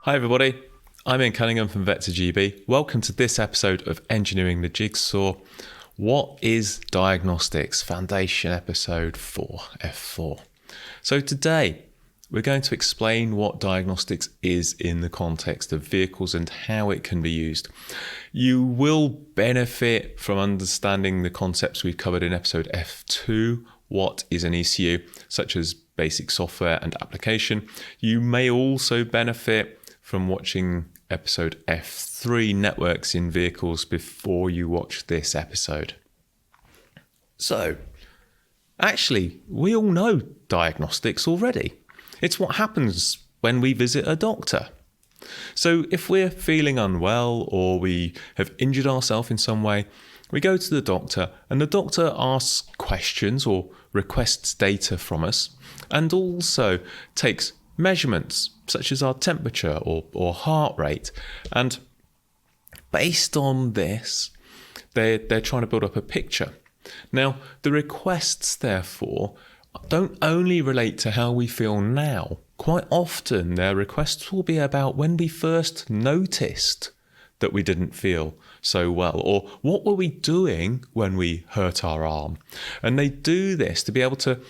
Hi everybody, I'm Ian Cunningham from Vet2GB. Welcome to this episode of Engineering the Jigsaw. What is diagnostics? Foundation episode 4, F4. So today we're going to explain what diagnostics is in the context of vehicles and how it can be used. You will benefit from understanding the concepts we've covered in episode F2. What is an ECU, such as basic software and application. You may also benefit from watching episode F3, networks in vehicles, before you watch this episode. So, actually, we all know diagnostics already. It's what happens when we visit a doctor. So if we're feeling unwell or we have injured ourselves in some way, we go to the doctor and the doctor asks questions or requests data from us and also takes measurements such as our temperature or heart rate. And based on this, they're trying to build up a picture. Now, the requests, therefore, don't only relate to how we feel now. Quite often, their requests will be about when we first noticed that we didn't feel so well, or what were we doing when we hurt our arm. And they do this to be able to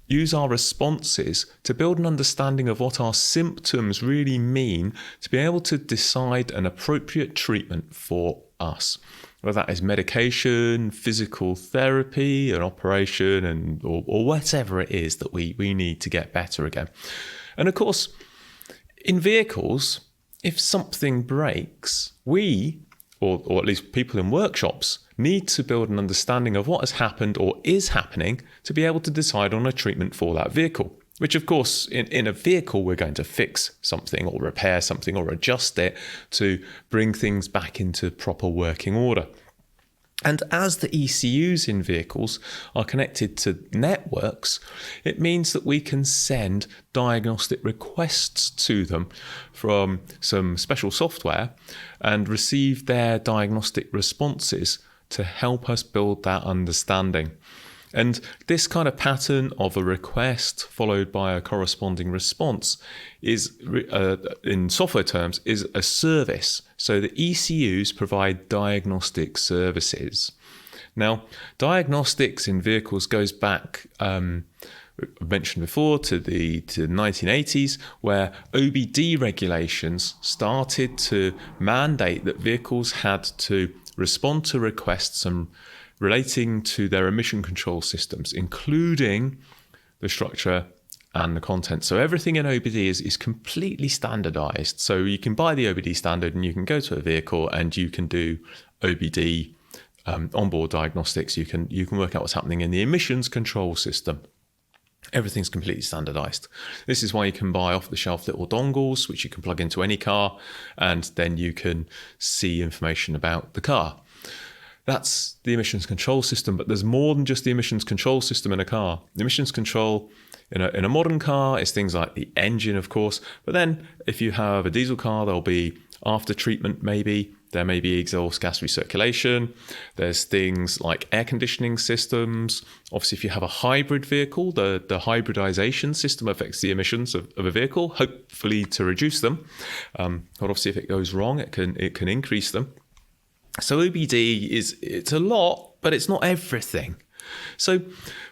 use our responses to build an understanding of what our symptoms really mean, to be able to decide an appropriate treatment for us. Whether that is medication, physical therapy, an operation, or whatever it is that we need to get better again. And of course, in vehicles, if something breaks, we, or at least people in workshops, need to build an understanding of what has happened or is happening to be able to decide on a treatment for that vehicle. Which, of course, in a vehicle, we're going to fix something or repair something or adjust it to bring things back into proper working order. And as the ECUs in vehicles are connected to networks, it means that we can send diagnostic requests to them from some special software and receive their diagnostic responses to help us build that understanding. And this kind of pattern of a request followed by a corresponding response is, in software terms, is a service. So the ECUs provide diagnostic services. Now, diagnostics in vehicles goes back, I mentioned before, to the 1980s, where OBD regulations started to mandate that vehicles had to respond to requests and relating to their emission control systems, including the structure and the content. So everything in OBD is completely standardized. So you can buy the OBD standard and you can go to a vehicle and you can do OBD onboard diagnostics. You can work out what's happening in the emissions control system. Everything's completely standardized. This is why you can buy off-the-shelf little dongles, which you can plug into any car, and then you can see information about the car. That's the emissions control system, but there's more than just the emissions control system in a car. The emissions control in a modern car is things like the engine, of course, but then if you have a diesel car, there'll be after treatment maybe, there may be exhaust gas recirculation, there's things like air conditioning systems. Obviously, if you have a hybrid vehicle, the hybridization system affects the emissions of a vehicle, hopefully to reduce them. But obviously, if it goes wrong, it can increase them. So OBD it's a lot, but it's not everything. So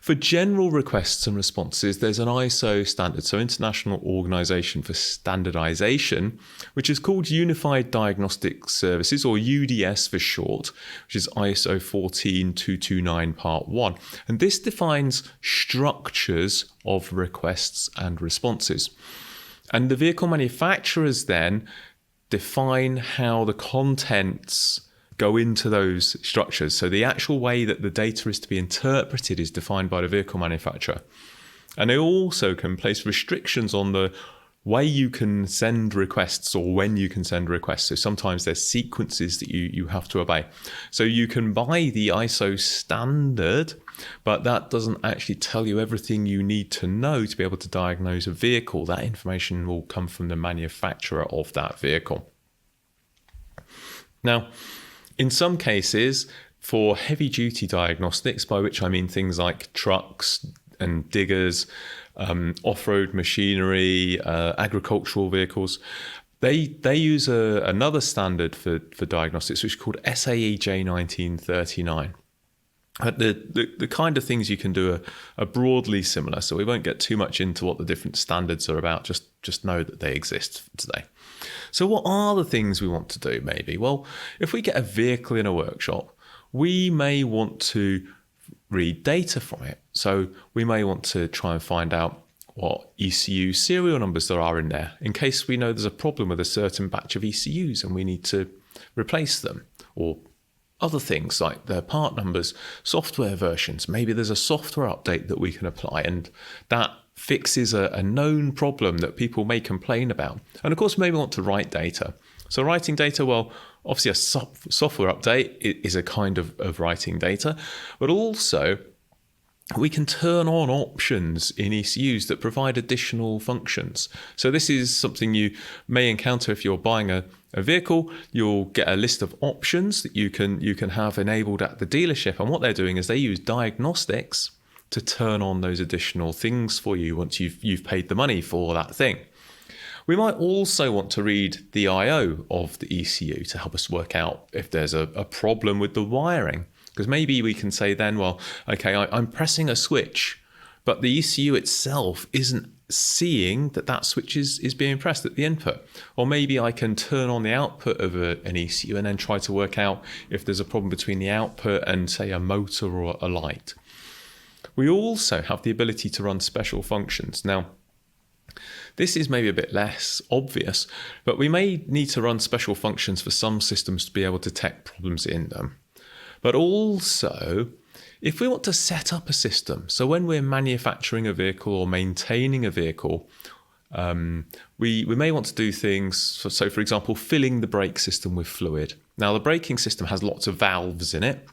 for general requests and responses, there's an ISO standard, so International Organization for Standardization, which is called Unified Diagnostic Services, or UDS for short, which is ISO 14229 Part 1. And this defines structures of requests and responses. And the vehicle manufacturers then define how the contents go into those structures. So the actual way that the data is to be interpreted is defined by the vehicle manufacturer. And they also can place restrictions on the way you can send requests or when you can send requests. So sometimes there's sequences that you have to obey. So you can buy the ISO standard, but that doesn't actually tell you everything you need to know to be able to diagnose a vehicle. That information will come from the manufacturer of that vehicle. Now, in some cases, for heavy-duty diagnostics, by which I mean things like trucks and diggers, off-road machinery, agricultural vehicles, They use another standard for diagnostics, which is called SAE J1939. The kind of things you can do are broadly similar, so we won't get too much into what the different standards are about. Just know that they exist today. So what are the things we want to do maybe? Well, if we get a vehicle in a workshop, we may want to read data from it. So we may want to try and find out what ECU serial numbers there are in there, in case we know there's a problem with a certain batch of ECUs and we need to replace them, or other things like their part numbers, software versions. Maybe there's a software update that we can apply and that fixes a known problem that people may complain about. And of course, maybe want to write data. So writing data, well, obviously a software update is a kind of writing data, but also we can turn on options in ECUs that provide additional functions. So this is something you may encounter if you're buying a vehicle. You'll get a list of options that you can have enabled at the dealership. And what they're doing is they use diagnostics to turn on those additional things for you once you've paid the money for that thing. We might also want to read the I/O of the ECU to help us work out if there's a problem with the wiring. Because maybe we can say then, well, okay, I'm pressing a switch, but the ECU itself isn't seeing that switch is being pressed at the input. Or maybe I can turn on the output of an ECU and then try to work out if there's a problem between the output and, say, a motor or a light. We also have the ability to run special functions. Now, this is maybe a bit less obvious, but we may need to run special functions for some systems to be able to detect problems in them. But also, if we want to set up a system, so when we're manufacturing a vehicle or maintaining a vehicle, we may want to do things, so for example, filling the brake system with fluid. Now, the braking system has lots of valves in it,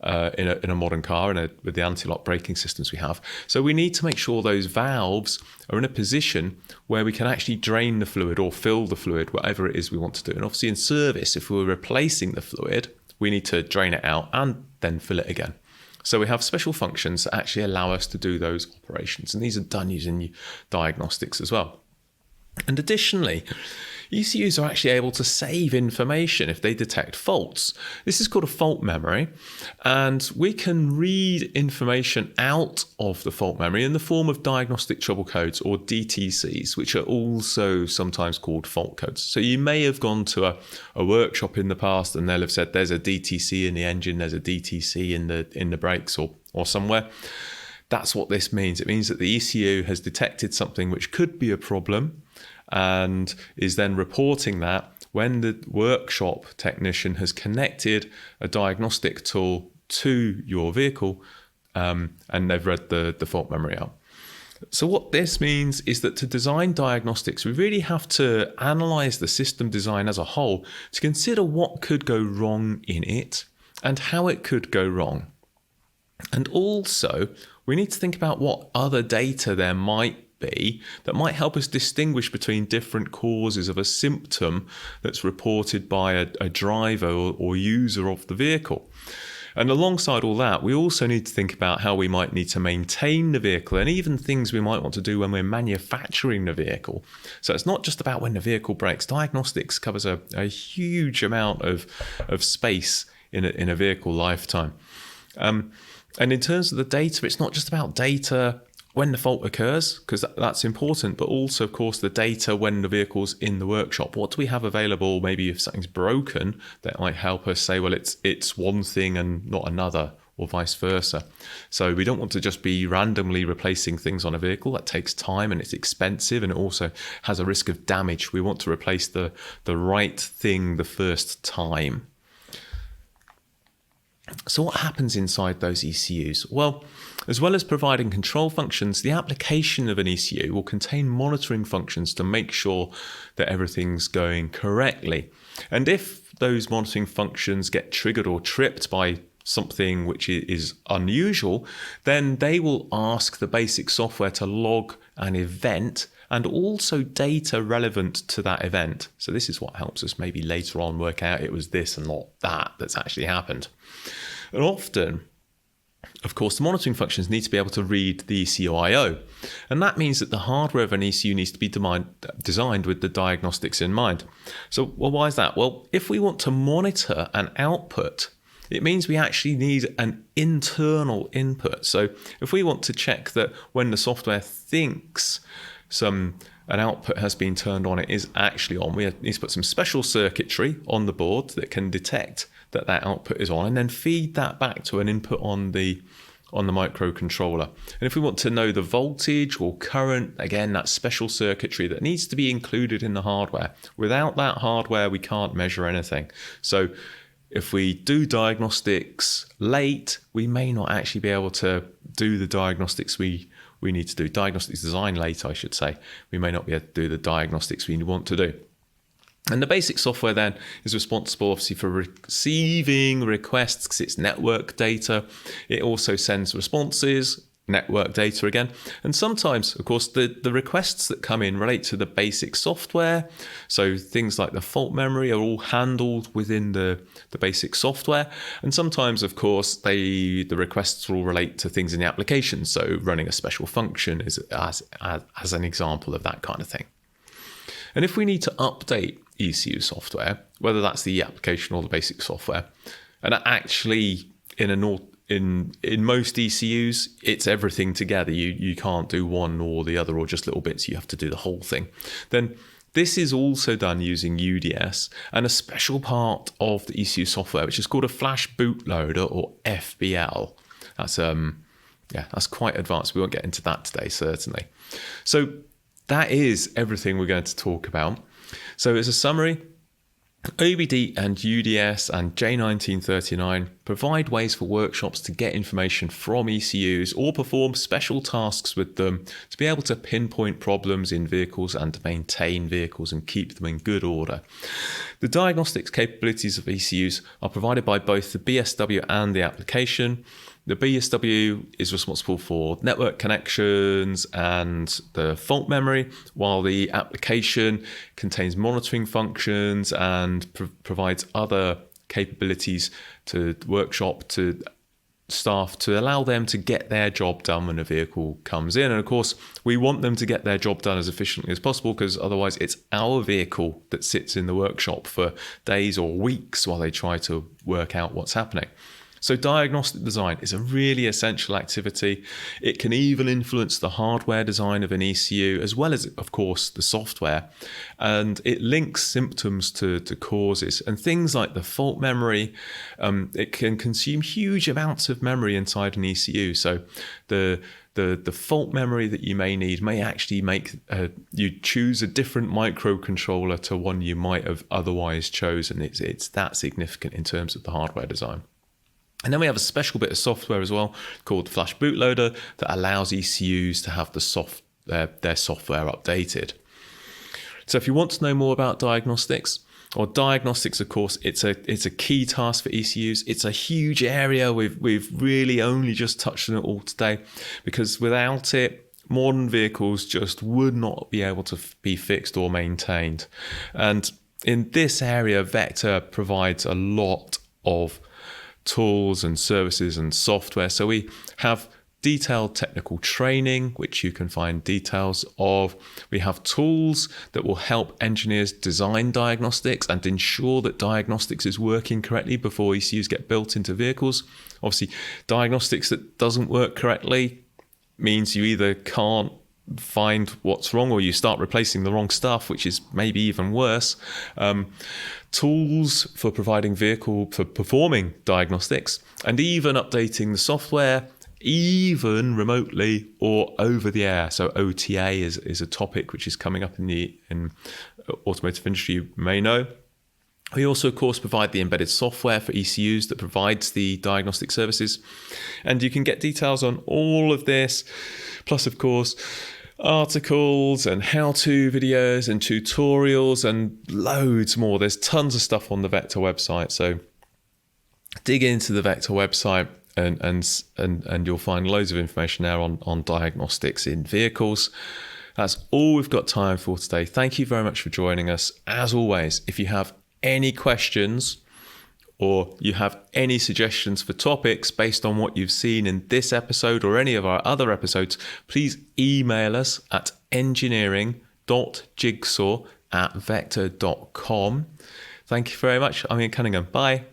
in a modern car, with the anti-lock braking systems we have. So we need to make sure those valves are in a position where we can actually drain the fluid or fill the fluid, whatever it is we want to do. And obviously in service, if we're replacing the fluid, we need to drain it out and then fill it again. So we have special functions that actually allow us to do those operations. And these are done using diagnostics as well. And additionally, ECUs are actually able to save information if they detect faults. This is called a fault memory, and we can read information out of the fault memory in the form of diagnostic trouble codes, or DTCs, which are also sometimes called fault codes. So you may have gone to a workshop in the past and they'll have said there's a DTC in the engine, there's a DTC in the brakes or somewhere. That's what this means. It means that the ECU has detected something which could be a problem and is then reporting that when the workshop technician has connected a diagnostic tool to your vehicle, and they've read the fault memory out. So what this means is that to design diagnostics, we really have to analyze the system design as a whole to consider what could go wrong in it and how it could go wrong. And also, we need to think about what other data there might be that might help us distinguish between different causes of a symptom that's reported by a driver or user of the vehicle. And alongside all that, we also need to think about how we might need to maintain the vehicle and even things we might want to do when we're manufacturing the vehicle. So it's not just about when the vehicle breaks. Diagnostics covers a huge amount of space in a vehicle lifetime. And in terms of the data, it's not just about data when the fault occurs, because that's important, but also, of course, the data when the vehicle's in the workshop. What do we have available? Maybe if something's broken, that might help us say, well, it's one thing and not another, or vice versa. So we don't want to just be randomly replacing things on a vehicle. That takes time and it's expensive, and it also has a risk of damage. We want to replace the right thing the first time. So what happens inside those ECUs? Well, as well as providing control functions, the application of an ECU will contain monitoring functions to make sure that everything's going correctly. And if those monitoring functions get triggered or tripped by something which is unusual, then they will ask the basic software to log an event and also data relevant to that event. So this is what helps us maybe later on work out it was this and not that that's actually happened. And often of course, the monitoring functions need to be able to read the ECU I/O. And that means that the hardware of an ECU needs to be designed with the diagnostics in mind. So, why is that? Well, if we want to monitor an output, it means we actually need an internal input. So if we want to check that when the software thinks an output has been turned on, it is actually on, we need to put some special circuitry on the board that can detect that output is on, and then feed that back to an input on the microcontroller. And if we want to know the voltage or current, again, that special circuitry that needs to be included in the hardware. Without that hardware, we can't measure anything. So if we do diagnostics late, we may not actually be able to do the diagnostics we need to do. Diagnostics design late, I should say. We may not be able to do the diagnostics we want to do. And the basic software then is responsible, obviously, for receiving requests because it's network data. It also sends responses, network data again. And sometimes, of course, the requests that come in relate to the basic software. So things like the fault memory are all handled within the basic software. And sometimes, of course, the requests will relate to things in the application. So running a special function is as an example of that kind of thing. And if we need to update ECU software, whether that's the application or the basic software, and actually in most ECUs, it's everything together. You can't do one or the other or just little bits. You have to do the whole thing. Then this is also done using UDS and a special part of the ECU software, which is called a flash bootloader or FBL. That's quite advanced. We won't get into that today, certainly. So that is everything we're going to talk about. So as a summary, OBD and UDS and J1939 provide ways for workshops to get information from ECUs or perform special tasks with them to be able to pinpoint problems in vehicles and to maintain vehicles and keep them in good order. The diagnostics capabilities of ECUs are provided by both the BSW and the application. The BSW is responsible for network connections and the fault memory, while the application contains monitoring functions and provides other capabilities to workshop, to staff, to allow them to get their job done when a vehicle comes in. And of course, we want them to get their job done as efficiently as possible, because otherwise it's our vehicle that sits in the workshop for days or weeks while they try to work out what's happening. So diagnostic design is a really essential activity. It can even influence the hardware design of an ECU, as well as, of course, the software. And it links symptoms to causes. And things like the fault memory, it can consume huge amounts of memory inside an ECU. So the fault memory that you may need may actually make you choose a different microcontroller to one you might have otherwise chosen. It's that significant in terms of the hardware design. And then we have a special bit of software as well called Flash Bootloader that allows ECUs to have their software updated. So if you want to know more about diagnostics, of course, it's a key task for ECUs. It's a huge area. We've really only just touched on it all today, because without it, modern vehicles just would not be able to be fixed or maintained. And in this area, Vector provides a lot of tools and services and software. So we have detailed technical training, which you can find details of. We have tools that will help engineers design diagnostics and ensure that diagnostics is working correctly before ECUs get built into vehicles. Obviously, diagnostics that doesn't work correctly means you either can't find what's wrong or you start replacing the wrong stuff, which is maybe even worse. Tools for performing diagnostics, and even updating the software, even remotely or over the air. So OTA is a topic which is coming up in the automotive industry, you may know. We also, of course, provide the embedded software for ECUs that provides the diagnostic services. And you can get details on all of this, plus, of course, articles and how-to videos and tutorials and loads more. There's tons of stuff on the Vector website. So dig into the Vector website and you'll find loads of information there on diagnostics in vehicles. That's all we've got time for today. Thank you very much for joining us. As always, if you have any questions or you have any suggestions for topics based on what you've seen in this episode or any of our other episodes, please email us at engineering.jigsaw@vector.com. Thank you very much. I'm Ian Cunningham. Bye.